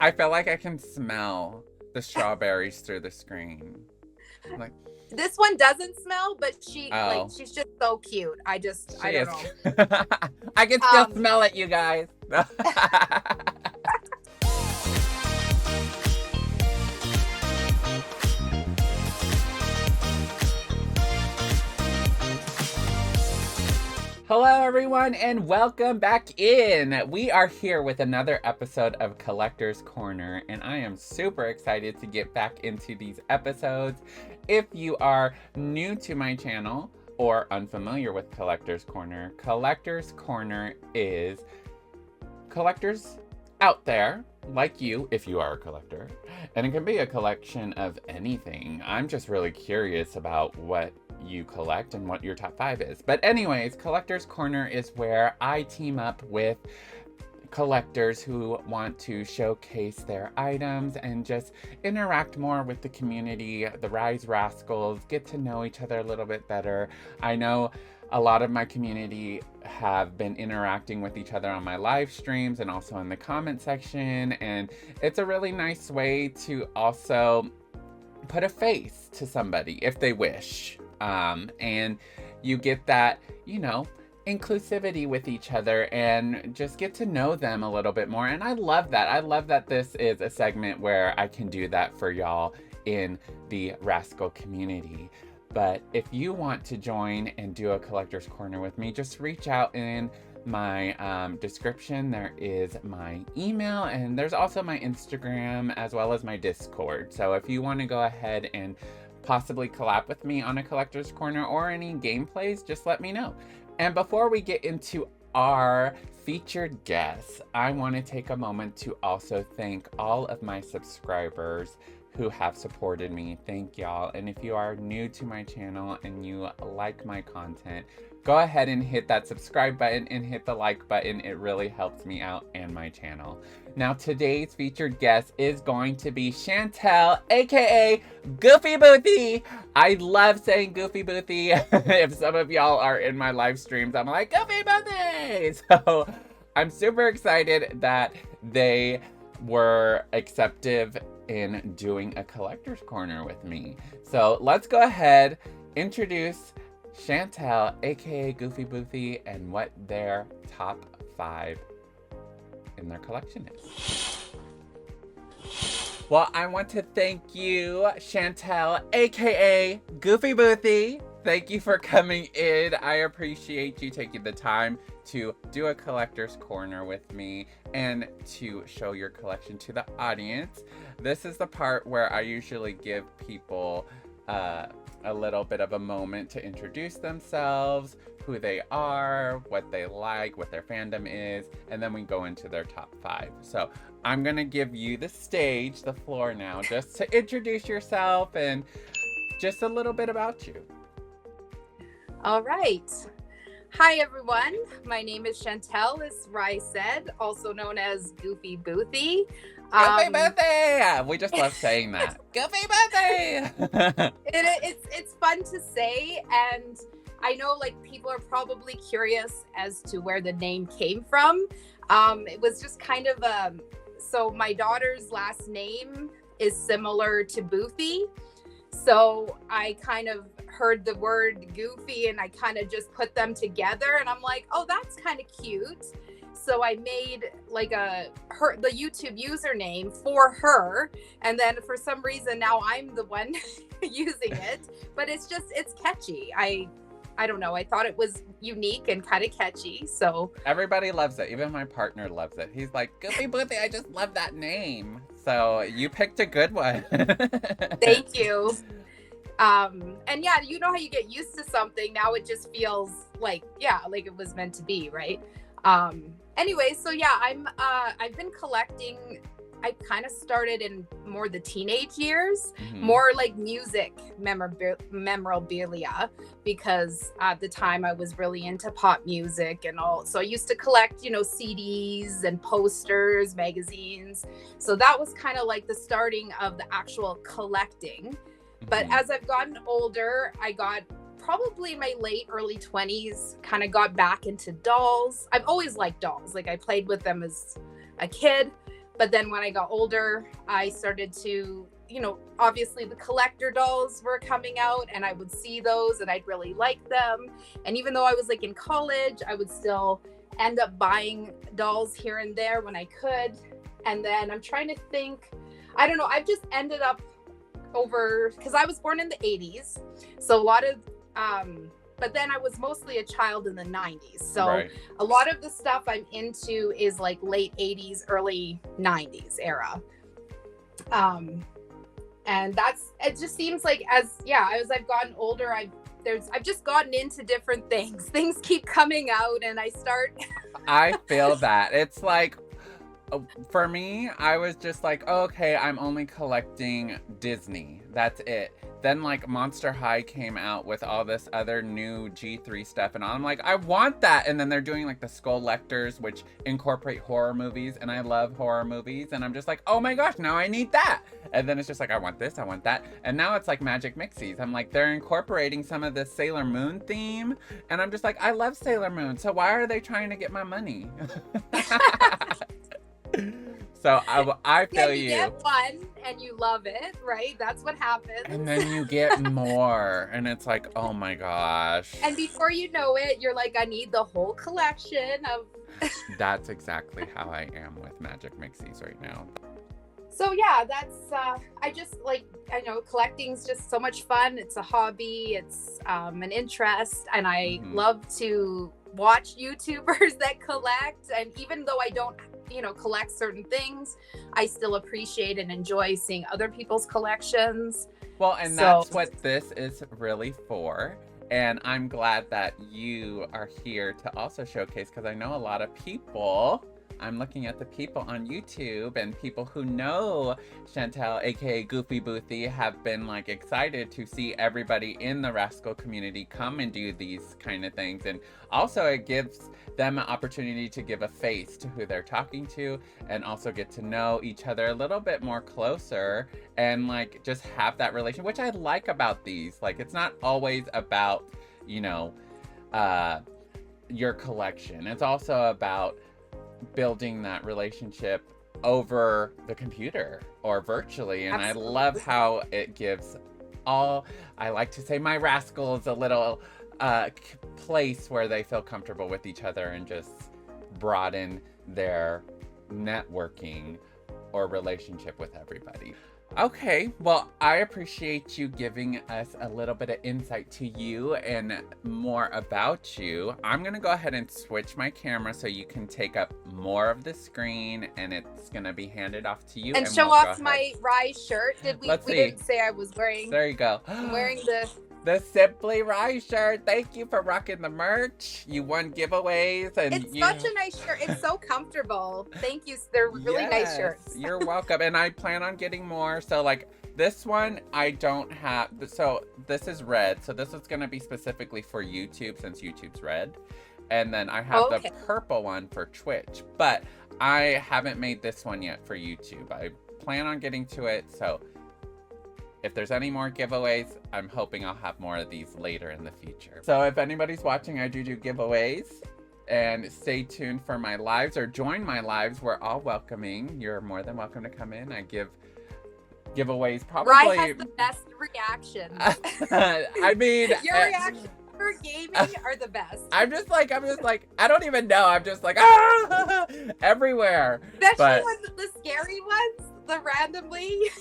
I feel like I can smell the strawberries through the screen. Like, This one doesn't smell, but oh, she's just so cute. I she don't is. know. I can still Um, smell it, you guys. Hello, everyone, and welcome back in. We are here with another episode of Collector's Corner, and I am super excited to get back into these episodes. If you are new to my channel or unfamiliar with Collector's Corner is collectors out there like you, if you are a collector, and it can be a collection of anything. I'm just really curious about what you collect and what your top 5 is. But anyways, Collector's Corner is where I team up with collectors who want to showcase their items and just interact more with the community, the Rise Rascals, get to know each other a little bit better. I know a lot of my community have been interacting with each other on my live streams and also in the comment section, and it's a really nice way to also put a face to somebody if they wish. And you get that, inclusivity with each other and just get to know them a little bit more. And I love that. I love that this is a segment where I can do that for y'all in the Rascal community. But if you want to join and do a Collector's Corner with me, just reach out in my description. There is my email, and there's also my Instagram as well as my Discord. So if you want to go ahead and possibly collab with me on a Collector's Corner or any gameplays, just let me know. And before we get into our featured guests, I want to take a moment to also thank all of my subscribers who have supported me. Thank y'all. And if you are new to my channel and you like my content, go ahead and hit that subscribe button and hit the like button. It really helps me out and my channel. Now, today's featured guest is going to be Chantel, aka Goofy Boothy. I love saying Goofy Boothy. If some of y'all are in my live streams, I'm like, Goofy Boothy! So I'm super excited that they were acceptive in doing a Collector's Corner with me. So let's go ahead, introduce Chantel, aka Goofy Boothy, and what their top 5 in their collection is. Well, I want to thank you, Chantel, aka Goofy Boothy. Thank you for coming in. I appreciate you taking the time to do a Collector's Corner with me and to show your collection to the audience. This is the part where I usually give people a little bit of a moment to introduce themselves, who they are, what they like, what their fandom is, and then we go into their top 5. So I'm gonna give you the stage, the floor now, just to introduce yourself and just a little bit about you. all right. Hi, everyone. My name is Chantel, as Rye said, also known as Goofy Boothy. Goofy Boothy! We just love saying that. Goofy Boothy! It's fun to say, and I know people are probably curious as to where the name came from. It was just kind of so my daughter's last name is similar to Boothy. So I kind of heard the word Goofy and I kind of just put them together, and I'm like, oh, that's kind of cute. So I made the YouTube username for her, and then for some reason now I'm the one using it. But it's catchy. I don't know. I thought it was unique and kind of catchy. So everybody loves it. Even my partner loves it. He's like, Goofy Boothy, I just love that name. So you picked a good one. Thank you. And yeah, you know how you get used to something. Now it just feels like it was meant to be, right? Anyway, so yeah, I've been collecting. I kind of started in more the teenage years, more like music memorabilia, because at the time I was really into pop music and all. So I used to collect, CDs and posters, magazines. So that was kind of like the starting of the actual collecting. But as I've gotten older, I got probably my early 20s, kind of got back into dolls. I've always liked dolls. I played with them as a kid. But then when I got older, I started to, obviously the collector dolls were coming out, and I would see those and I'd really like them. And even though I was like in college, I would still end up buying dolls here and there when I could. And then I'm trying to think, I don't know, I've just ended up because I was born in the 80s. So a lot of, but then I was mostly a child in the 90s. So a lot of the stuff I'm into is like late 80s, early 90s era. And it just seems like as I've gotten older, I've just gotten into different things. Things keep coming out and I feel that. It's like, for me, I was just like, oh, okay, I'm only collecting Disney. That's it. Then like Monster High came out with all this other new G3 stuff, and I'm like, I want that. And then they're doing like the Skull Lectors, which incorporate horror movies, and I love horror movies, and I'm just like, oh my gosh, now I need that. And then it's just like, I want this, I want that. And now it's like Magic Mixies. I'm like, they're incorporating some of the Sailor Moon theme, and I'm just like, I love Sailor Moon, so why are they trying to get my money? So I feel you. You get one and you love it, right? That's what happens. And then you get more, and it's like, oh my gosh. And before you know it, you're like, I need the whole collection of. That's exactly how I am with Magic Mixies right now. So yeah, that's I know collecting's just so much fun. It's a hobby. It's an interest, and I love to watch YouTubers that collect. And even though I don't collect certain things, I still appreciate and enjoy seeing other people's collections. Well, and that's what this is really for. And I'm glad that you are here to also showcase, because I know a lot of people, I'm looking at the people on YouTube, and people who know Chantel, aka Goofy Boothy, have been like excited to see everybody in the Rascal community come and do these kind of things. And also it gives them an opportunity to give a face to who they're talking to, and also get to know each other a little bit more closer, and like just have that relation, which I like about these. Like, it's not always about, your collection. It's also about building that relationship over the computer or virtually. And absolutely. I love how it gives I like to say, my rascals a little place where they feel comfortable with each other and just broaden their networking or relationship with everybody. Okay, well, I appreciate you giving us a little bit of insight to you and more about you. I'm gonna go ahead and switch my camera so you can take up more of the screen, and it's gonna be handed off to you. And show off my Rise shirt. We didn't say I was wearing. There you go. I'm wearing the Simply Rise shirt. Thank you for rocking the merch. You won giveaways, and it's such a nice shirt. It's so comfortable. Thank you. They're really nice shirts. You're welcome. And I plan on getting more. So like this one, I don't have. So this is red. So this is going to be specifically for YouTube, since YouTube's red. And then I have the purple one for Twitch. But I haven't made this one yet for YouTube. I plan on getting to it. So if there's any more giveaways, I'm hoping I'll have more of these later in the future. So if anybody's watching, I do giveaways. And stay tuned for my lives, or join my lives. We're all welcoming. You're more than welcome to come in. I give giveaways probably. Rye has the best reactions. I mean, your reactions for gaming are the best. I'm just like, I don't even know. I'm just like, everywhere. Especially when the scary ones, the randomly.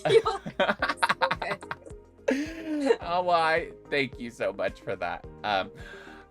Oh, well, I thank you so much for that.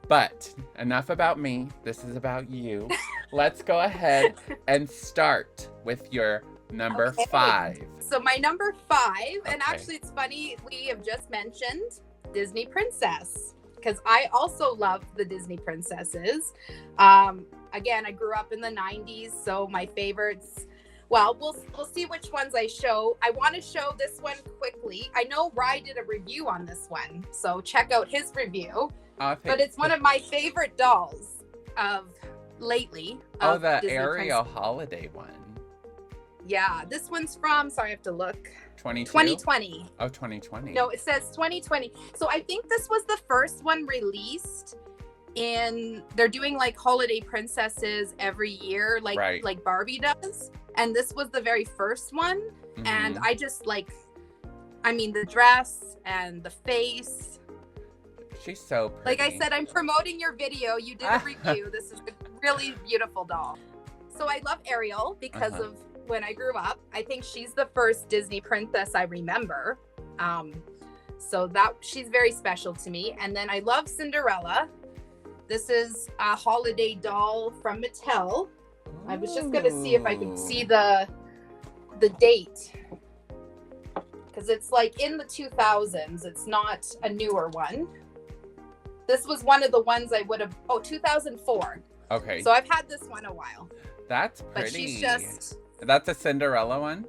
But enough about me. This is about you. Let's go ahead and start with your number 5. So my number 5, and actually it's funny, we have just mentioned Disney Princess, because I also love the Disney princesses. Again, I grew up in the 90s, so my favorites, well, we'll see which ones I show. I want to show this one quickly. I know Rye did a review on this one, so check out his review. But it's one of my favorite dolls of lately. Oh, the Disney Ariel Princess. Holiday one. Yeah, this one's from, sorry, I have to look. 2020. Oh, 2020. No, it says 2020. So I think this was the first one released they're doing like holiday princesses every year, like Barbie does. and this was the very first one. And Mhm. I just like, I mean, the dress and the face. She's so Like I pretty. said, I'm promoting your video. You did a review. This is a really beautiful doll. So I love Ariel because Uh-huh. of when I grew up. I think she's the first Disney princess I remember. So that she's very special to me. And then I love Cinderella. This is a holiday doll from Mattel. I was just gonna see if I could see the date, because it's like in the 2000s. It's not a newer one. This was one of the ones I would have. Oh, 2004. Okay. So I've had this one a while. That's But pretty. she's just. That's a Cinderella one?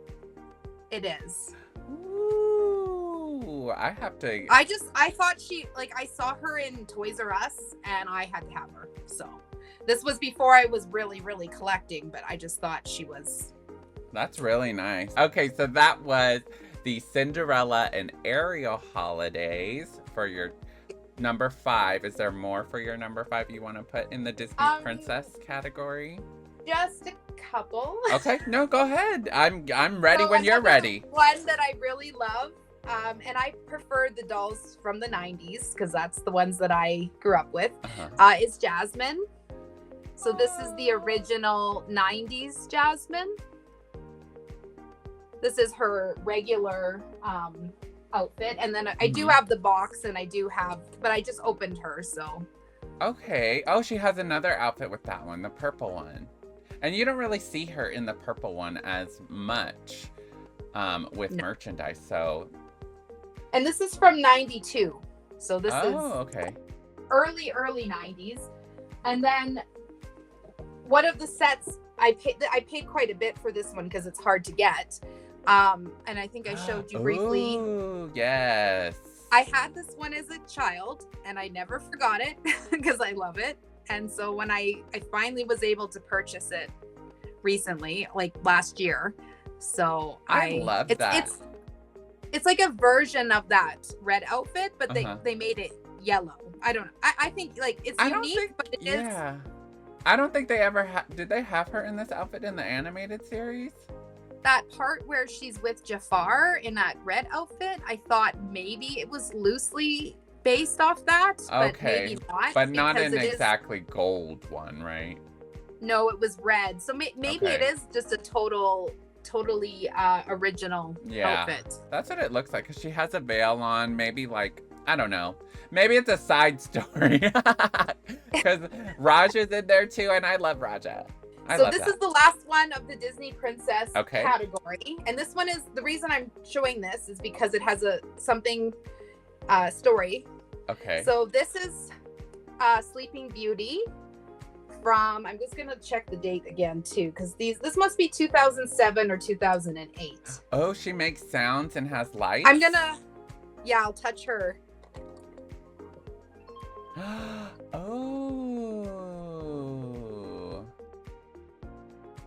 It is. Ooh, I have to. I thought I saw her in Toys R Us and I had to have her. So this was before I was really, really collecting, but I just thought she was. That's really nice. Okay, so that was the Cinderella and Ariel holidays for your number 5. Is there more for your number 5 you want to put in the Disney princess category? Just a couple. Okay, no, go ahead. I'm ready when you're ready. One that I really love, and I prefer the dolls from the 90s because that's the ones that I grew up with, is Jasmine. So this is the original 90s Jasmine. This is her regular outfit. And then I do have the box and but I just opened her, so. Okay. Oh, she has another outfit with that one, the purple one. And you don't really see her in the purple one as much with merchandise, so. And this is from 92. So this is okay. early 90s. And then one of the sets, I paid quite a bit for this one because it's hard to get. And I think I showed you briefly. Oh, yes. I had this one as a child and I never forgot it because I love it. And so when I finally was able to purchase it recently, like last year. So I love that. It's like a version of that red outfit, but they made it yellow. I don't know. I think like it's unique, but it is. Yeah. I don't think they ever did they have her in this outfit in the animated series? That part where she's with Jafar in that red outfit, I thought maybe it was loosely based off that, but maybe not. But not an exactly gold one, right? No, it was red. So maybe it is just a totally original outfit. That's what it looks like, because she has a veil on, maybe like, I don't know. Maybe it's a side story. Because Raja's in there too, and I love Raja. So this is the last one of the Disney princess category. And this one is, the reason I'm showing this is because it has something story. Okay. So this is Sleeping Beauty from, I'm just going to check the date again too, because this must be 2007 or 2008. Oh, she makes sounds and has lights? I'll touch her. Oh.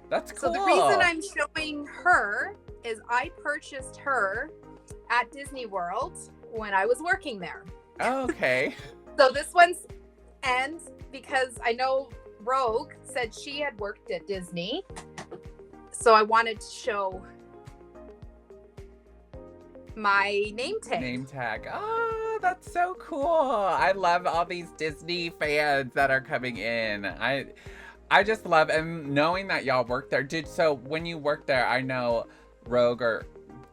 That's cool. So the reason I'm showing her is I purchased her at Disney World when I was working there. Okay. So this one's because I know Rogue said she had worked at Disney. So I wanted to show my name tag. Oh, that's so cool. I love all these Disney fans that are coming in. I just love, and knowing that y'all work there. So when you worked there, I know Rogue, or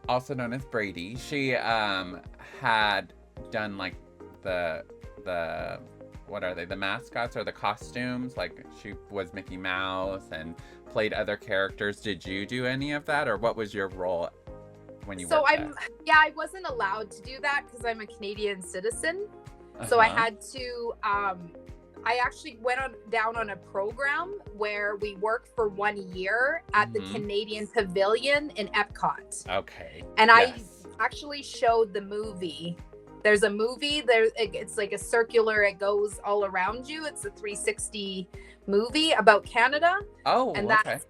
also known as Brady, she had done like the what are they, the mascots or the costumes, like she was Mickey Mouse and played other characters. Did you do any of that, or what was your role when you worked there? I wasn't allowed to do that because I'm a Canadian citizen. So I had to I actually went down on a program where we worked for 1 year at the Canadian Pavilion in Epcot. Okay. And I actually showed the movie. There's a movie there. It's like a circular. It goes all around you. It's a 360 movie about Canada. Oh, and okay.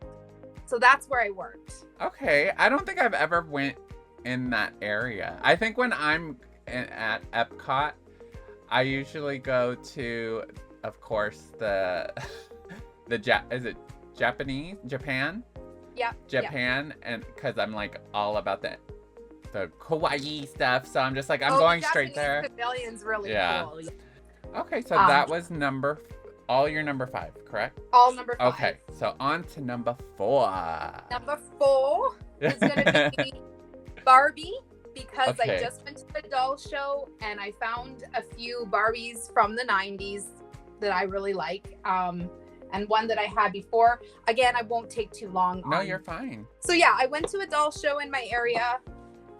So that's where I worked. Okay. I don't think I've ever went in that area. I think when I'm at Epcot, I usually go to, of course, is it Japan? Yep. Japan, and because I'm like all about the kawaii stuff, so I'm just like I'm Oh, going the straight Japanese there. pavilion's really Yeah. cool. Okay, so that was all your number 5, correct? All number 5. Okay, so on to number 4. Number 4 is gonna be Barbie, because Okay. I just went to a doll show and I found a few Barbies from the 90s that I really like. And one that I had before. Again, I won't take too long. No, you're fine. So yeah, I went to a doll show in my area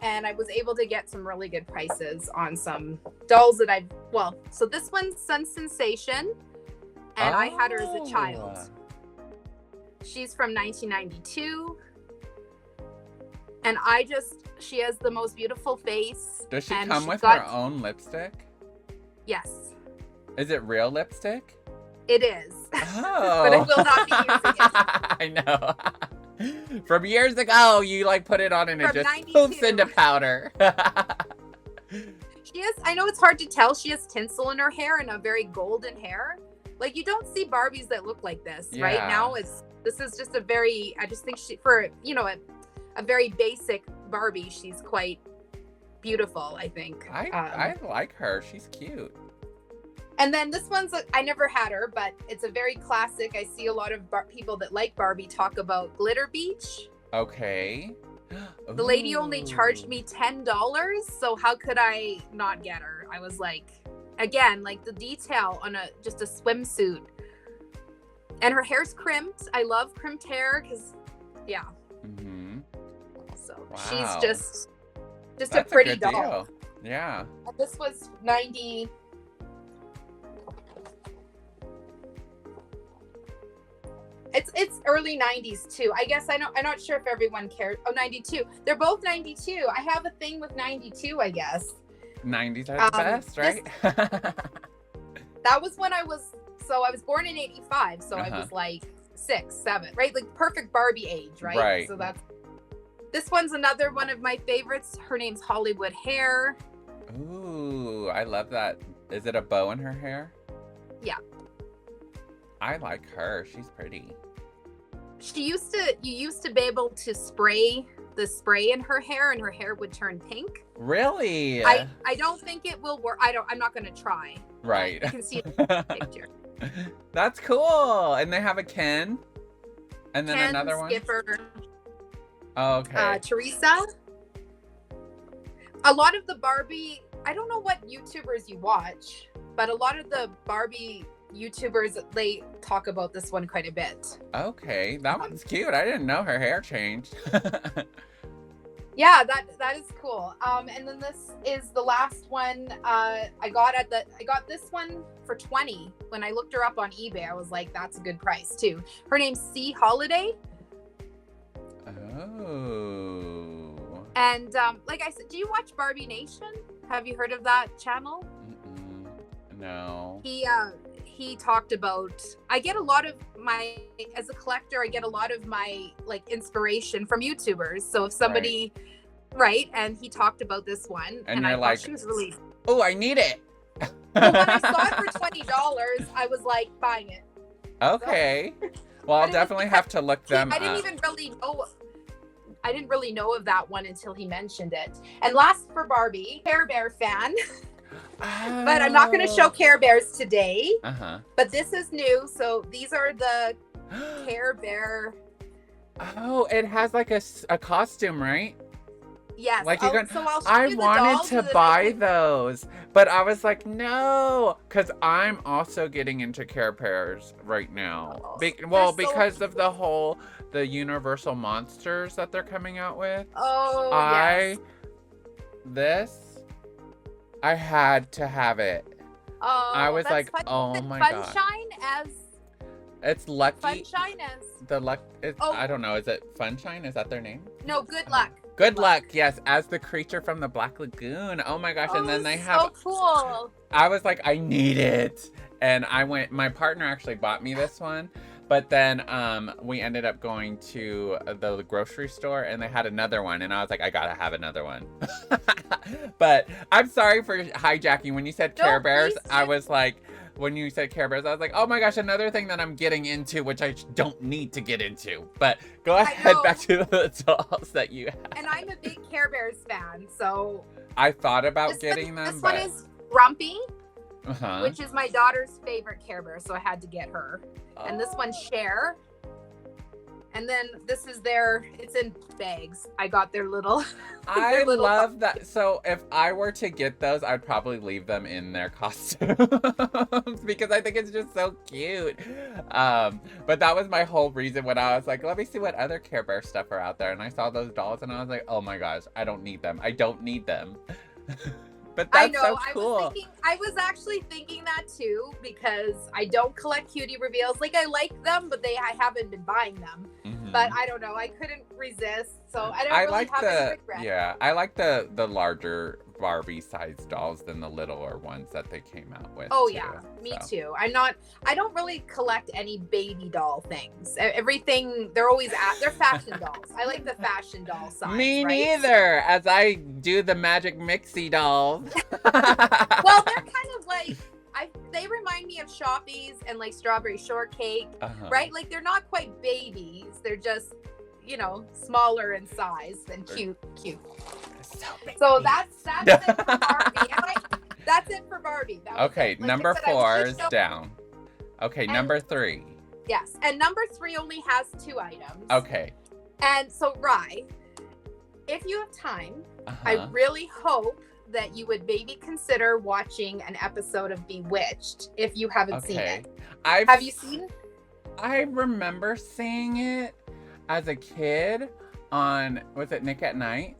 and I was able to get some really good prices on some dolls that so this one's Sun Sensation, and I had her as a child. She's from 1992. And she has the most beautiful face. Does she and come with her own lipstick? Yes. Is it real lipstick? It is. Oh. But I will not be using it. I know. From years ago, you like put it on and it just 92. poofs into powder. She has, I know it's hard to tell, she has tinsel in her hair and a very golden hair. Like, you don't see Barbies that look like this. Yeah. Right now. This is just I just think for, a very basic Barbie, she's quite beautiful, I think. I like her. She's cute. And then this one's, I never had her, but it's a very classic. I see a lot of people that like Barbie talk about Glitter Beach. Okay. The lady only charged me $10, so how could I not get her? I was like, again, like the detail on just a swimsuit. And her hair's crimped. I love crimped hair because, yeah. Mm-hmm. So Wow. she's just That's a pretty good doll. deal. Yeah. And this was 90. It's early 90s too. I guess I'm not sure if everyone cares. Oh, 92. They're both 92. I have a thing with 92, I guess. 90s are the best, right? That was when I was born in 85, so I was like 6, 7, right? Like perfect Barbie age, right? Right. So this one's another one of my favorites. Her name's Hollywood Hair. Ooh, I love that. Is it a bow in her hair? Yeah. I like her. She's pretty. You used to be able to spray the spray in her hair and her hair would turn pink. Really? I don't think it will work. I'm not going to try. Right. You can see the picture. That's cool. And they have a Ken. And then Ken, another one. Skipper. Oh, okay. Teresa. A lot of the Barbie, I don't know what YouTubers you watch, but a lot of the Barbie YouTubers, they talk about this one quite a bit. Okay, that one's cute. I didn't know her hair changed. Yeah, that is cool. And then this is the last one I got this one for $20. When I looked her up on eBay, I was like, that's a good price too. Her name's C Holiday. Oh. And like I said, do you watch Barbie Nation? Have you heard of that channel? No. He talked about, I get a lot of as a collector, I get a lot of my like inspiration from YouTubers. So if somebody, right, and he talked about this one, and I thought she was really, oh, I need it. well, when I saw it for $20, I was like buying it. Okay. Well, I'll definitely have to look them up. I didn't really know of that one until he mentioned it. And last for Barbie, Care Bear fan. But I'm not going to show Care Bears today. But this is new. So these are the Care Bear. Oh, it has like a costume, right? Yes. Like I wanted to buy those, but I was like, no, because I'm also getting into Care Bears right now. Because of the Universal monsters that they're coming out with. Oh, yes. I had to have it. Oh, I was like, fun. oh my god. Funshine as. It's Lucky. Funshine as. The luck. I don't know. Is it Funshine? Is that their name? No, Good Luck. Good luck. Yes, as the creature from the Black Lagoon. Oh my gosh! And then they have. So cool. I was like, I need it, and I went. My partner actually bought me this one. But then we ended up going to the grocery store and they had another one. And I was like, I gotta have another one. But I'm sorry for hijacking. When you said Care Bears, I was like, when you said Care Bears, I was like, oh my gosh, another thing that I'm getting into, which I don't need to get into. But go ahead, back to the dolls that you have. And I'm a big Care Bears fan, so I thought about getting them. This one is Grumpy, uh-huh. which is my daughter's favorite Care Bear, so I had to get her. And this one's Cher. And then this is it's in bags. I got their little. I love that. So if I were to get those, I'd probably leave them in their costumes because I think it's just so cute. But that was my whole reason when I was like, let me see what other Care Bear stuff are out there. And I saw those dolls and I was like, oh my gosh, I don't need them. I don't need them. But that's so cool. I was actually thinking that too, because I don't collect cutie reveals. Like, I like them, but I haven't been buying them. Mm-hmm. But I don't know. I couldn't resist. So I don't really have any regret. Yeah, I like the larger Barbie sized dolls than the littler ones that they came out with. Oh yeah, me too. I don't really collect any baby doll things. Everything, they're fashion dolls. I like the fashion doll size. Me neither, as I do the Magic Mixie dolls. Well, they're kind of like, they remind me of Shoppies and like Strawberry Shortcake, right? Like, they're not quite babies. They're just, smaller in size and cute. So that's it for Barbie. That's it for Barbie. Okay, number 4 is down. Okay, number 3. Yes, and number 3 only has 2 items. Okay. And so, Rye, if you have time, I really hope that you would maybe consider watching an episode of Bewitched if you haven't seen it. Have you seen it? I remember seeing it as a kid on, was it Nick at Night?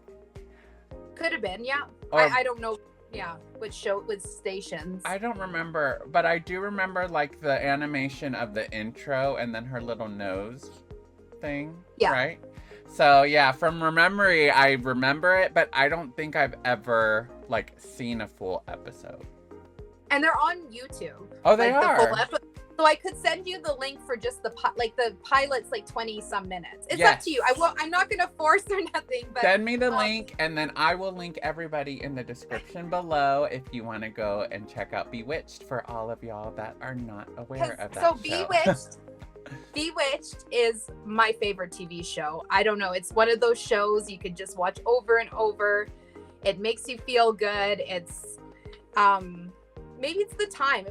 Could have been, yeah. I don't know, which stations. I don't remember, but I do remember like the animation of the intro and then her little nose thing, right? So yeah, from memory, I remember it, but I don't think I've ever like seen a full episode. And they're on YouTube. Oh, they are. So I could send you the link for just the pilot's like 20 some minutes. It's up to you. I'm not going to force or nothing, but send me the link and then I will link everybody in the description below if you want to go and check out Bewitched for all of y'all that are not aware of that. So Bewitched is my favorite TV show. I don't know. It's one of those shows you could just watch over and over. It makes you feel good. It's maybe it's the time.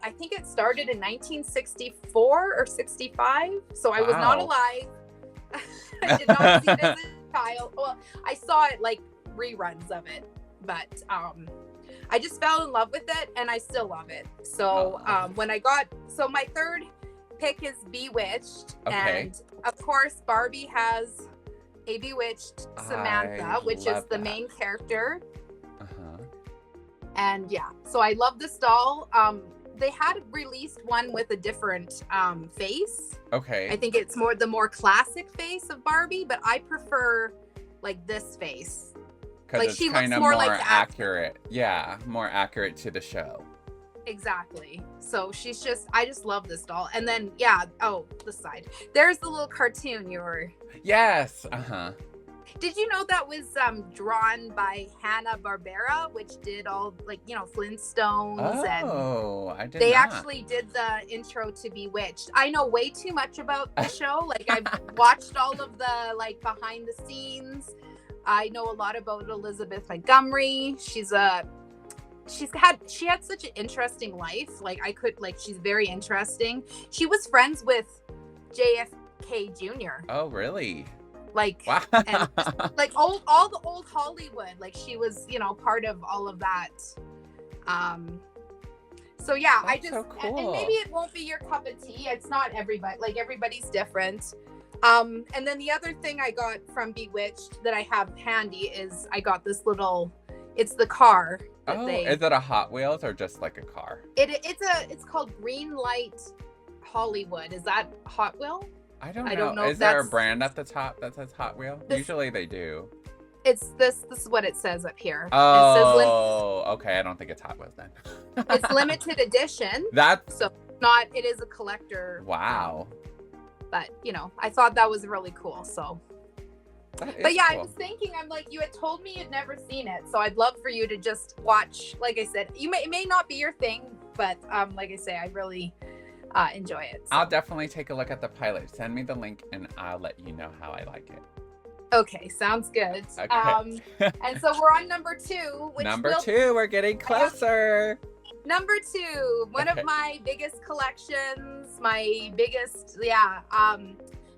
I think it started in 1964 or 65. So I was not alive. I did not see it as a child. Well, I saw it like reruns of it, but I just fell in love with it and I still love it. So my third pick is Bewitched. And of course Barbie has a Bewitched Samantha, which is the main character. And so I love this doll. They had released one with a different face. Okay. I think it's the more classic face of Barbie, but I prefer like this face. Because like, she looks more like accurate. Yeah, more accurate to the show. Exactly. So I just love this doll. And then this side. There's the little cartoon you were. Yes. Did you know that was drawn by Hanna-Barbera, which did all Flintstones? I did They not. actually did the intro to Bewitched. I know way too much about the show. Like, I've watched all of the behind the scenes. I know a lot about Elizabeth Montgomery. She had such an interesting life. She's very interesting. She was friends with JFK Jr. Oh, really? Wow. And all the old Hollywood, she was, part of all of that. So yeah, That's so cool. And maybe it won't be your cup of tea. It's not everybody, everybody's different. And then the other thing I got from Bewitched that I have handy is I got this it's the car. Is it a Hot Wheels or just like a car? It's called Green Light Hollywood. Is that Hot Wheel? I don't know. Is there a brand at the top that says Hot Wheel? Usually they do. It's this is what it says up here. Oh, okay. I don't think it's Hot Wheels then. It's limited edition. It is a collector. Wow. But I thought that was really cool. So. But yeah, cool. I was thinking, I'm like, you had told me you'd never seen it, so I'd love for you to just watch. Like I said, it may not be your thing, but like I say, I really enjoy it. So. I'll definitely take a look at the pilot. Send me the link and I'll let you know how I like it. Okay, sounds good. Okay. And so we're on number 2. Which number 2, we're getting closer. Number 2, one of my biggest collections, my biggest,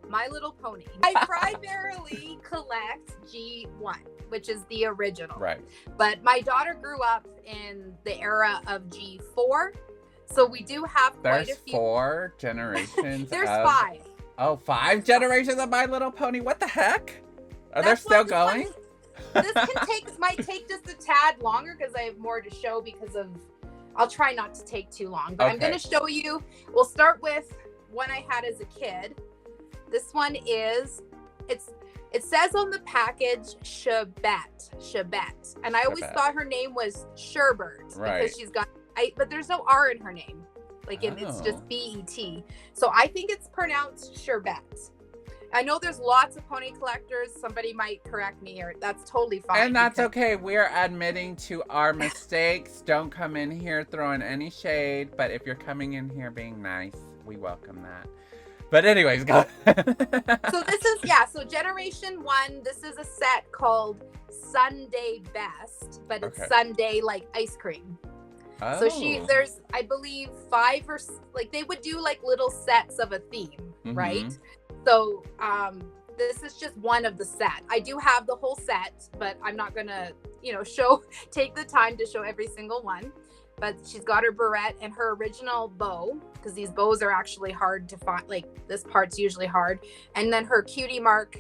My Little Pony. I primarily collect G1, which is the original. Right. But my daughter grew up in the era of G4. So we do have quite a few. 4 generations. There's 5. Oh, 5 generations of My Little Pony. What the heck? Are they still going? This might take just a tad longer because I have more to show because of. I'll try not to take too long, but I'm going to show you. We'll start with one I had as a kid. This one is. It says on the package Shabette, and I always thought her name was Sherbert because she's got. But there's no R in her name. It's just B-E-T. So I think it's pronounced Sherbette. I know there's lots of pony collectors. Somebody might correct me, or that's totally fine. And that's okay. We're admitting to our mistakes. Don't come in here throwing any shade. But if you're coming in here being nice, we welcome that. But anyways, go ahead. So this is, so Generation 1, this is a set called Sunday Best, but it's Sunday like ice cream. Oh. So there's, I believe, 5 or, they would do take sets of a theme, right? So this is just one of the set. I do have the whole set, but I'm not gonna, take the time to show every single one. But she's got her barrette and her original bow, because these bows are actually hard to find. This part's usually hard. And then her cutie mark.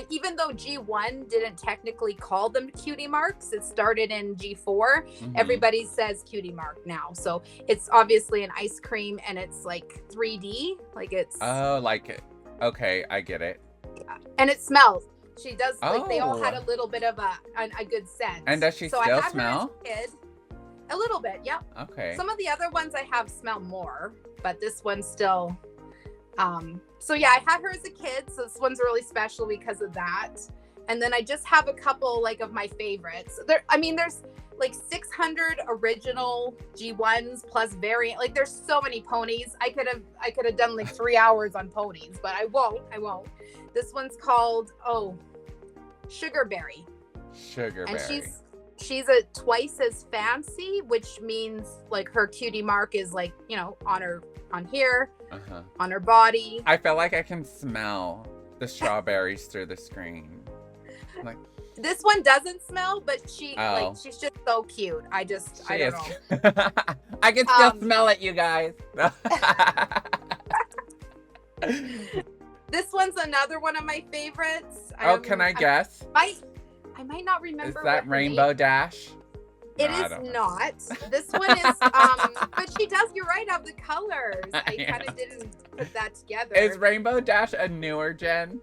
Even though G1 didn't technically call them cutie marks, it started in G4. Everybody says cutie mark now. So it's obviously an ice cream, and it's 3D. Okay, I get it. Yeah. And it smells. She does, they all had a little bit of a good scent. And does she still smell? Her as a kid. A little bit, yeah. Okay. Some of the other ones I have smell more, but this one still. So yeah, I had her as a kid, so this one's really special because of that. And then I just have a couple of my favorites. There's 600 original G1s plus variant. There's so many ponies. I could have done 3 hours on ponies, but I won't. This one's called Sugarberry. Sugarberry. And she's a twice as fancy, which means her cutie mark is on here, on her body. I feel like I can smell the strawberries through the screen. This one doesn't smell, but she's just so cute. I don't know. I can still smell it, you guys. This one's another one of my favorites. Can I guess? I might not remember. Is that Rainbow Dash? It is not. This one is, but she does, you're right, have the colors. I kind of didn't put that together. Is Rainbow Dash a newer gen?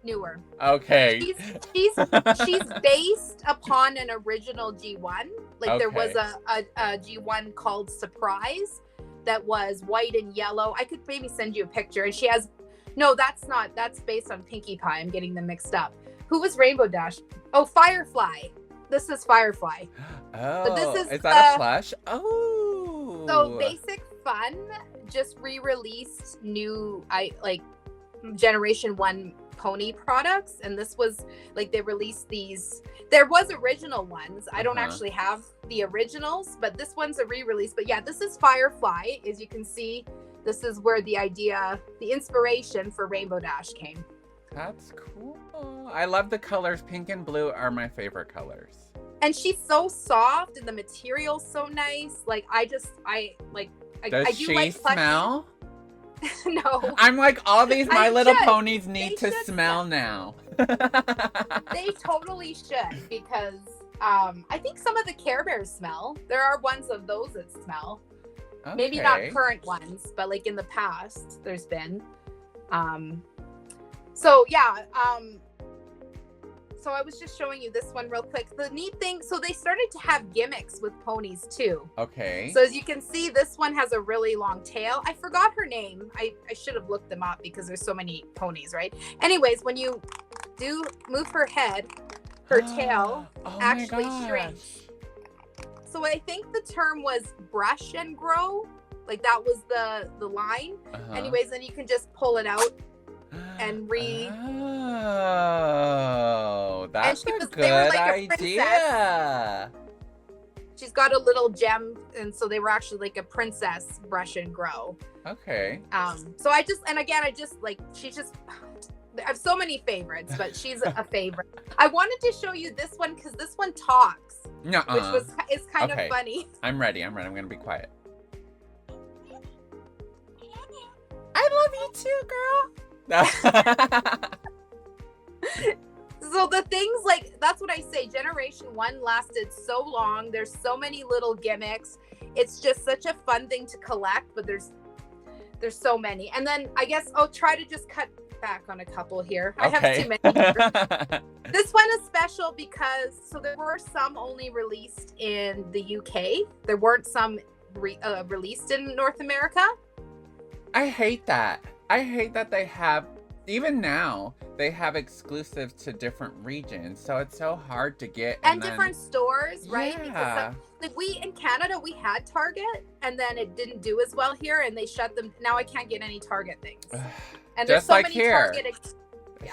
Newer. Okay. She's based upon an original G1. There was a G1 called Surprise that was white and yellow. I could maybe send you a picture. And she has, no, that's based on Pinkie Pie. I'm getting them mixed up. Who was Rainbow Dash? Oh, Firefly. This is Firefly. Oh, but this is that a plush? Oh. So Basic Fun just re-released new, Generation 1 pony products, and this was they released these. There was original ones. I don't actually have the originals, but this one's a re-release. But yeah, this is Firefly. As you can see, this is where the inspiration for Rainbow Dash came. That's cool. I love the colors. Pink and blue are my favorite colors. And she's so soft, and the material's so nice. Does she smell? No. I'm all these My Little Ponies need to smell now. They totally should, because I think some of the Care Bears smell. There are ones of those that smell. Okay. Maybe not current ones, but in the past, there's been. So I was just showing you this one real quick. The neat thing, so they started to have gimmicks with ponies too. Okay. So as you can see, this one has a really long tail. I forgot her name. I should have looked them up because there's so many ponies, right? Anyways, when you do move her head, her tail actually shrinks. so I think the term was brush and grow. Like that was the line. Anyways, then you can just pull it out and Oh, that's a they were good like a princess. idea. She's got a little gem, and so they were actually like a princess brush and grow. Okay. So I just like, she's just, I have so many favorites, but she's a favorite. I wanted to show you this one because this one talks, which is kind of funny. I'm ready. I'm gonna be quiet. I love you too, girl. So the things, like, that's what I say, Generation 1 lasted so long. There's so many little gimmicks. It's just such a fun thing to collect, but there's so many. And then I guess I'll try to just cut back on a couple here. I have too many. This one is special because, so there were some only released in the UK. There weren't some released in North America. I hate that. I hate that they have, even now, they have exclusives to different regions. So it's so hard to get. And different stores, right? Yeah. Because we, in Canada, we had Target, and then it didn't do as well here, and they shut them. Now I can't get any Target things. And there's so many Target.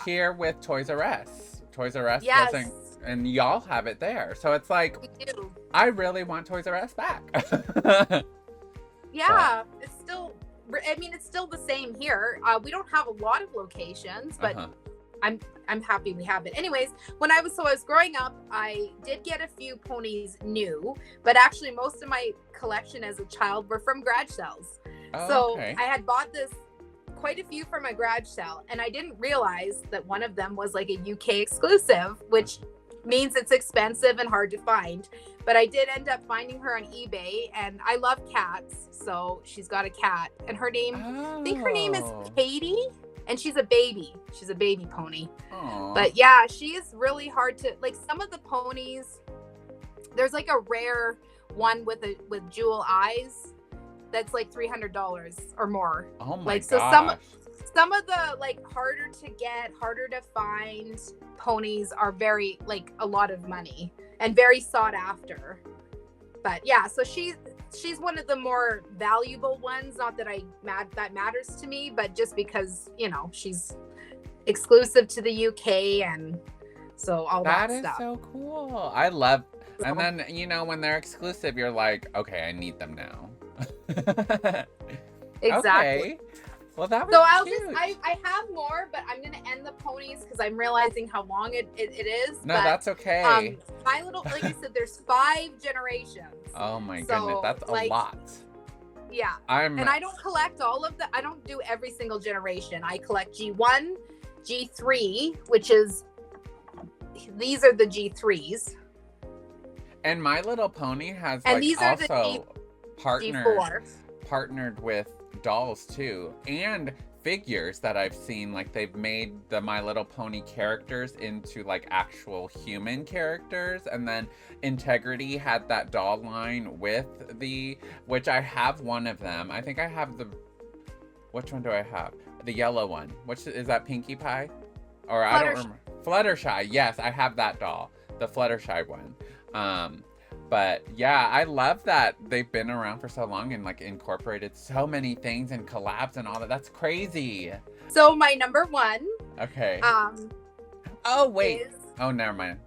Here with Toys R Us. Toys R Us yes. doesn't, and y'all have it there. So it's like, we do. I really want Toys R Us back. Yeah, it's still, I mean, it's still the same here. We don't have a lot of locations, but I'm happy we have it. Anyways, when I was growing up, I did get a few ponies new, but actually most of my collection as a child were from garage sales. I had bought quite a few from a garage sale, and I didn't realize that one of them was like a UK exclusive, which means it's expensive and hard to find. But I did end up finding her on eBay, and I love cats, so she's got a cat, and her name, I think her name is Katie, and she's a baby pony. Aww. But yeah, she is really hard to, like, some of the ponies, there's like a rare one with jewel eyes that's like $300 or more. Oh my like, gosh. So some of the, like, harder to get, harder to find ponies are very, like, a lot of money and very sought after. But yeah, so she's one of the more valuable ones. Not that that matters to me, but just because, you know, she's exclusive to the UK, and so all that stuff. That is so cool. I love, and then, you know, when they're exclusive, you're like, okay, I need them now. Exactly. Okay. Well, that was cute. I have more, but I'm gonna end the ponies because I'm realizing how long it is. No, but, that's okay. My little, like I said, there's 5 generations. Oh my goodness, that's a lot. Yeah. And I don't collect I don't do every single generation. I collect G1, G3, these are the G3s. And My Little Pony has, and like, these are also G4. partnered with dolls too, and figures that I've seen. Like, they've made the My Little Pony characters into, like, actual human characters. And then Integrity had that doll line with which I have one of them. I think I have which one do I have? The yellow one. Which is that, Pinkie Pie? Or I don't remember. Fluttershy. Yes, I have that doll. The Fluttershy one. But yeah, I love that they've been around for so long and, like, incorporated so many things and collabs and all that. That's crazy. So my number 1. Okay. Oh wait. Oh, never mind.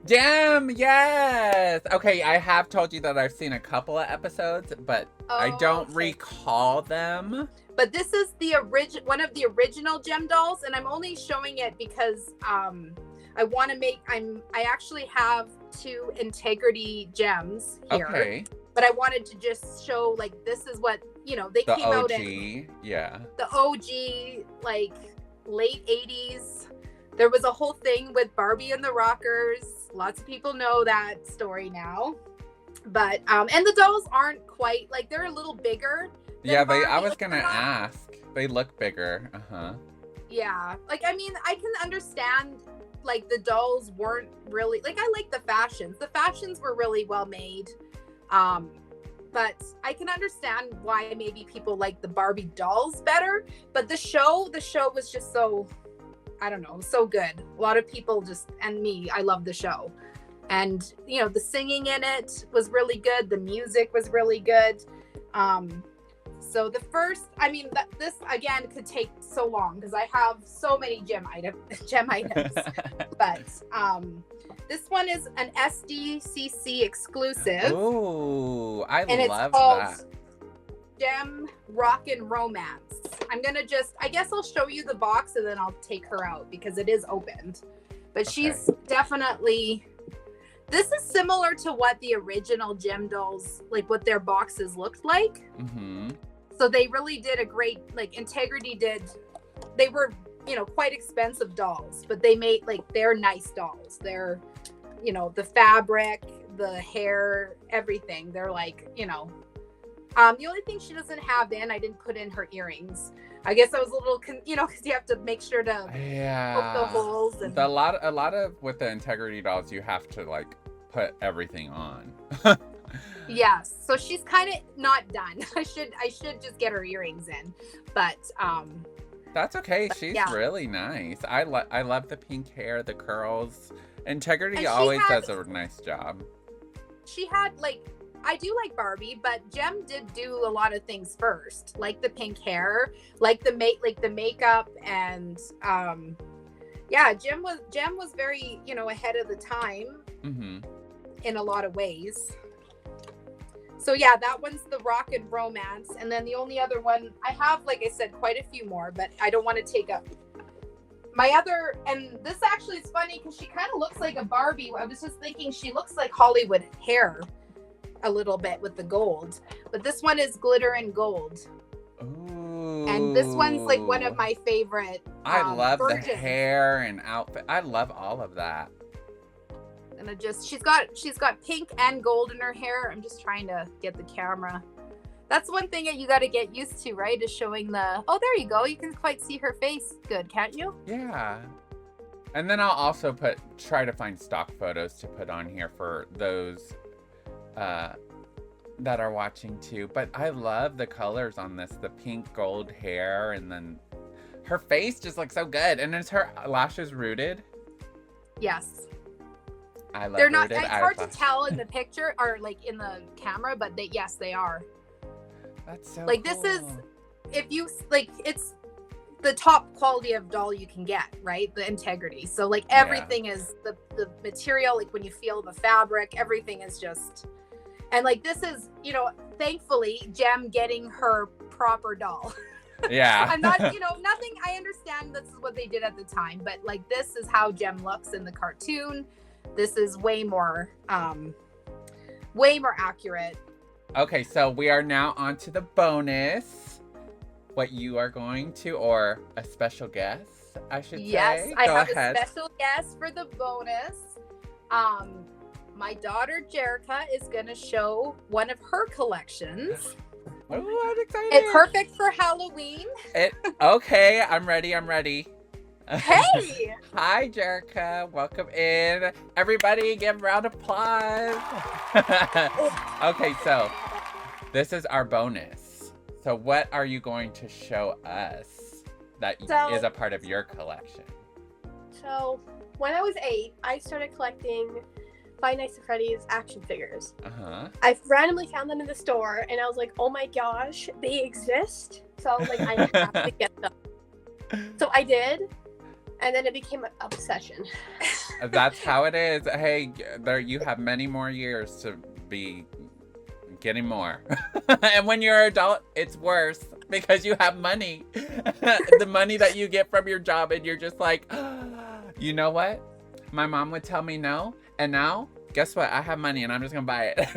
Gem, yes. Okay, I have told you that I've seen a couple of episodes, but I don't recall them. But this is one of the original Gem dolls, and I'm only showing it because I want to I actually have 2 Integrity gems here. Okay. But I wanted to just show, like, this is what, you know, they came out in. Yeah. The OG, like, late 80s. There was a whole thing with Barbie and the Rockers. Lots of people know that story now. But, and the dolls aren't quite, like, they're a little bigger. Yeah, I was going to ask. They look bigger. Yeah. Like, I mean, I can understand, like, the dolls weren't really, like, I like the fashions. The fashions were really well made. But I can understand why maybe people like the Barbie dolls better. But the show was just so, I don't know, so good. A lot of people and me, I love the show. And, you know, the singing in it was really good. The music was really good. So the first, I mean, this again could take so long because I have so many gem items. But this one is an SDCC exclusive. Ooh, I and love it's called that. Gem Rockin' Romance. I guess I'll show you the box and then I'll take her out because it is opened. But she's definitely, this is similar to what the original Gem dolls, like what their boxes looked like. Mm-hmm. So they really did a great, like Integrity did, they were, you know, quite expensive dolls, but they made, like, they're nice dolls. They're, you know, the fabric, the hair, everything. They're like, you know, the only thing she doesn't have I didn't put in her earrings. I guess I was a little, you know, because you have to make sure to poke the holes. And a lot of with the Integrity dolls, you have to like put everything on. Yes, so she's kind of not done. I should just get her earrings in, but that's okay. She's really nice. I love the pink hair, the curls. Integrity always does a nice job. She had, like, I do like Barbie, but Gem did do a lot of things first, like the pink hair, like the makeup, and Gem was very, you know, ahead of the time in a lot of ways. So yeah, that one's the Rockin' Romance, and then the only other one I have, like I said, quite a few more, but I don't want to take up my other. And this actually is funny because she kind of looks like a Barbie. I was just thinking she looks like Hollywood hair a little bit with the gold, but this one is glitter and gold. Ooh. And this one's like one of my favorite. I love versions. the hair and outfit. I love all of that. And she's got pink and gold in her hair. I'm just trying to get the camera. That's one thing that you got to get used to, right? Is showing the, oh, there you go. You can quite see her face good, can't you? Yeah. And then I'll also try to find stock photos to put on here for those that are watching too. But I love the colors on this, the pink gold hair, and then her face just looks so good. And is her lashes rooted? Yes. I love They're not. rooted It's hard to eyelashes. tell in the picture or like in the camera, but they are. That's so like cool. This is, if you like, it's the top quality of doll you can get, right? The Integrity. So like everything is the material, like when you feel the fabric, everything is just, and like this is, you know, thankfully Gem getting her proper doll. Yeah. I'm not, you know, nothing. I understand this is what they did at the time, but like this is how Gem looks in the cartoon. This is way more accurate. Okay, so we are now on to the bonus. What you are going to, or a special guest, I should say. Yes, I have ahead. a special guest for the bonus. My daughter Jerica is going to show one of her collections. Oh, I'm excited. It's perfect for Halloween. Okay, I'm ready. Hey! Hi, Jerica. Welcome in. Everybody, give a round of applause. Okay, so this is our bonus. So what are you going to show us that is a part of your collection? So when I was 8, I started collecting Five Nights at Freddy's action figures. I randomly found them in the store, and I was like, oh my gosh, they exist. So I was like, I have to get them. So I did. And then it became an obsession. That's how it is. Hey, you have many more years to be getting more. And when you're an adult, it's worse because you have money. The money that you get from your job, and you're just like, you know what? My mom would tell me no, and now, guess what? I have money, and I'm just gonna buy it.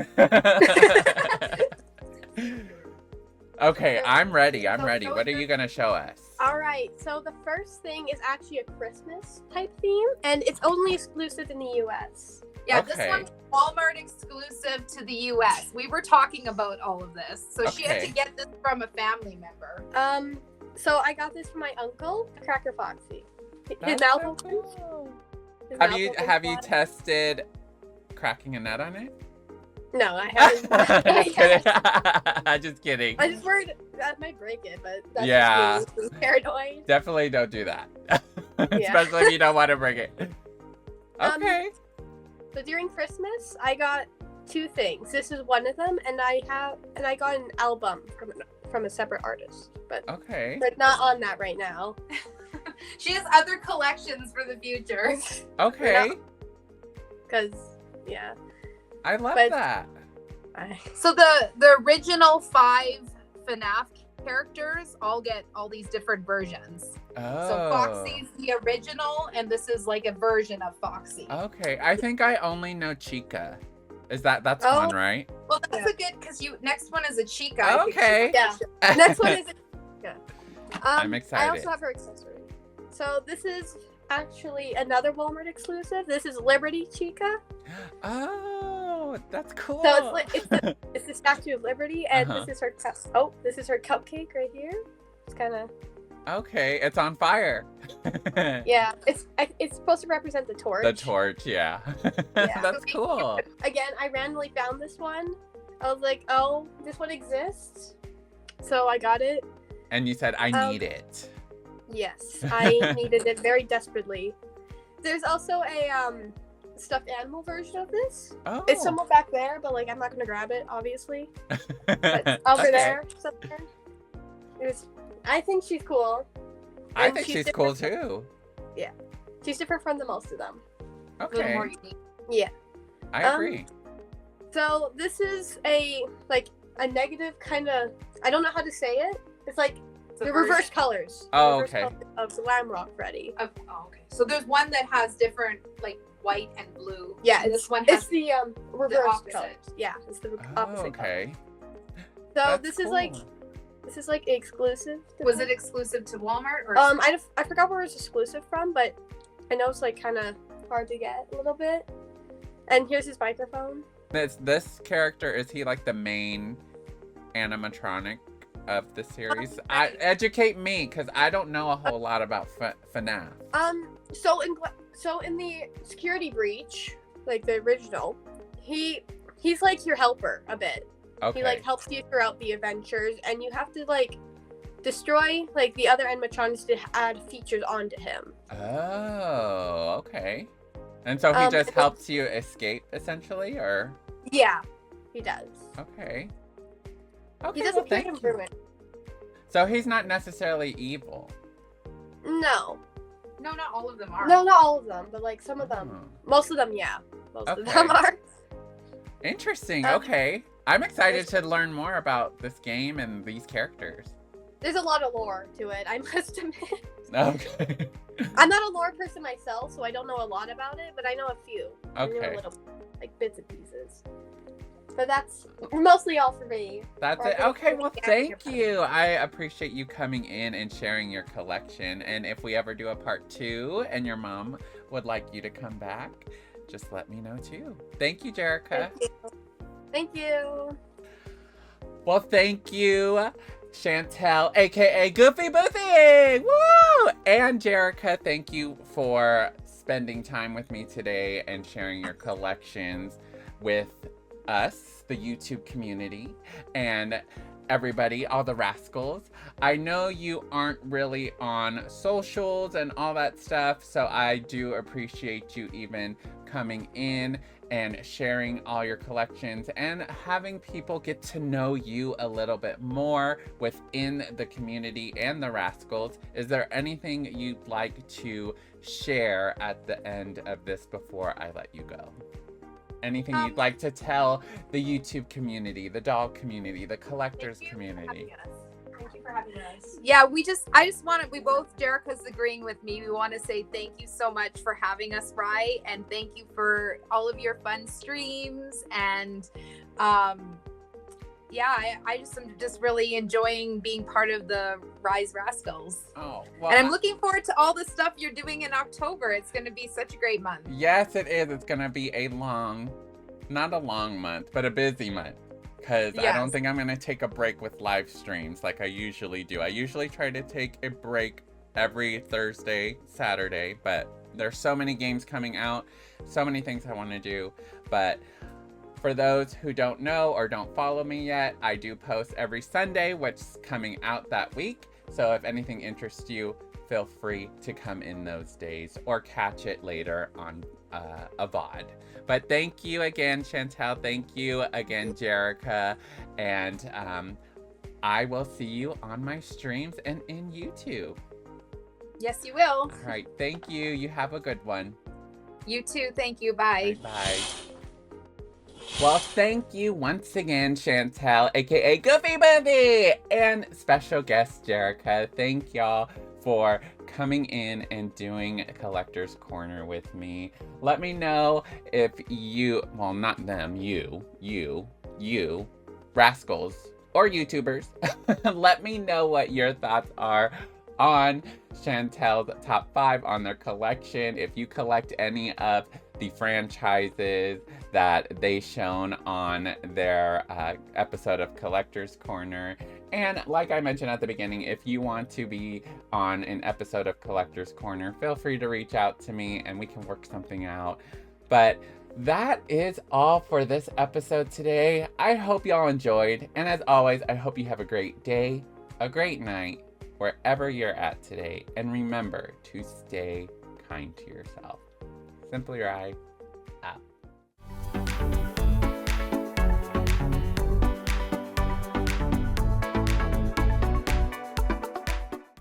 Okay, I'm ready. What are you gonna show us? All right, so the first thing is actually a Christmas type theme, and it's only exclusive in the US. Yeah, Okay. This one's Walmart exclusive to the US. We were talking about all of this. So she had to get this from a family member. So I got this from my uncle, Cracker Foxy. His That's mouth so opens. cool. His Have mouth you opens tested cracking a nut on it? No, I haven't. Just kidding. Just kidding. I just worried that might break it, but that's just me being paranoid. Definitely don't do that. Especially if you don't want to break it. Okay. So during Christmas, I got 2 things. This is one of them, and I got an album from a separate artist, but Okay. but not on that right now. She has other collections for the future. Okay. Because yeah. I love But- that. So the original 5 FNAF characters all get all these different versions. Oh. So Foxy's the original, and this is like a version of Foxy. Okay. I think I only know Chica. That's Oh. one, right? Well, that's a good, because next one is a Chica. I think Okay. Yeah. Next one is I'm I excited. also have her accessory. So this is actually another Walmart exclusive. This is Liberty Chica. Oh, that's cool. So it's the Statue of Liberty, and Uh-huh. this is her cupcake right here. It's kind of Okay, it's on fire. yeah. It's supposed to represent the torch. The torch, yeah. Yeah. That's cool. Again, I randomly found this one. I was like, oh, this one exists, so I got it. And you said, I need it. Yes, I needed it very desperately. There's also a stuffed animal version of this. Oh. It's somewhere back there, but like I'm not gonna grab it, obviously. But it's over Okay. there somewhere. I think she's cool. I And think she's different cool from- too. She's different from the most of them. a little Okay, more unique. Yeah. I agree. So this is a negative kind of. I don't know how to say it. It's like It's a the version reverse colors. Oh, The reverse okay. colors of Glam Rock Freddy. okay. So there's one that has different, like white and blue. Yeah, and this one It's has. the reverse opposite. colors. Yeah, it's the Oh, opposite color. okay. So That's this is cool. like exclusive. to Was them. it exclusive to Walmart or? I forgot where it's exclusive from, but I know it's like kind of hard to get a little bit. And here's his microphone. This character, is he like the main animatronic of the series? Educate me, because I don't know a whole lot about FNAF. So in the security breach, like the original, he's like your helper a bit. Okay. He like helps you throughout the adventures, and you have to like destroy like the other animatronics to add features onto him. Oh, okay. And so he just and- helps you escape, essentially, or? Yeah, he does. Okay. Okay, He doesn't well, create thank him you. ruin. So he's not necessarily evil. No, No, not all of them are. not all of them, but like some of them. Oh. Most of them, yeah. Most of Okay. them are. Interesting. Um, Okay. I'm excited to learn more about this game and these characters. There's a lot of lore to it, I must admit. Okay. I'm not a lore person myself, so I don't know a lot about it, but I know a few. I know Okay. a little, like bits and pieces. But that's mostly all for me. That's it. Okay, well, thank you. I appreciate you coming in and sharing your collection. And if we ever do a part 2 and your mom would like you to come back, just let me know too. Thank you, Jerica. Thank you. Thank you. Well, thank you, Chantel, aka Goofy Boothy! Woo! And Jerica, thank you for spending time with me today and sharing your collections with us, the YouTube community, and everybody, all the rascals. I know you aren't really on socials and all that stuff, so I do appreciate you even coming in and sharing all your collections and having people get to know you a little bit more within the community and the rascals. Is there anything you'd like to share at the end of this before I let you go? Anything you'd like to tell the YouTube community, the dog community, the collectors community? Thank you for having us. Yeah, I just want to, we both, Jerica's agreeing with me. We want to say thank you so much for having us, Rye, and thank you for all of your fun streams. And yeah, I just am just really enjoying being part of the Rise Rascals. Oh, well, And I'm looking forward to all the stuff you're doing in October. It's going to be such a great month. yes, it is. It's gonna be not a long month, but a busy month. Because I don't Yes. think I'm gonna take a break with live streams like I usually do. I usually try to take a break every Thursday, Saturday, but there's so many games coming out, so many things I want to do. But for those who don't know or don't follow me yet, I do post every Sunday, which is coming out that week. So if anything interests you, feel free to come in those days or catch it later on a VOD. But thank you again, Chantel. Thank you again, Jerica. And I will see you on my streams and in YouTube. Yes, you will. All right. Thank you. You have a good one. You too. Thank you. Bye. Bye. Well, thank you once again, Chantel, aka Goofy Bunny, and special guest Jerica. Thank y'all for coming in and doing Collector's Corner with me. Let me know if you, well, not them, you, rascals, or YouTubers. Let me know what your thoughts are on Chantel's top 5 on their collection. If you collect any of the franchises that they shown on their episode of Collector's Corner. And like I mentioned at the beginning, if you want to be on an episode of Collector's Corner, feel free to reach out to me and we can work something out. But that is all for this episode today. I hope y'all enjoyed. And as always, I hope you have a great day, a great night, wherever you're at today. And remember to stay kind to yourself. Simply Rye, out.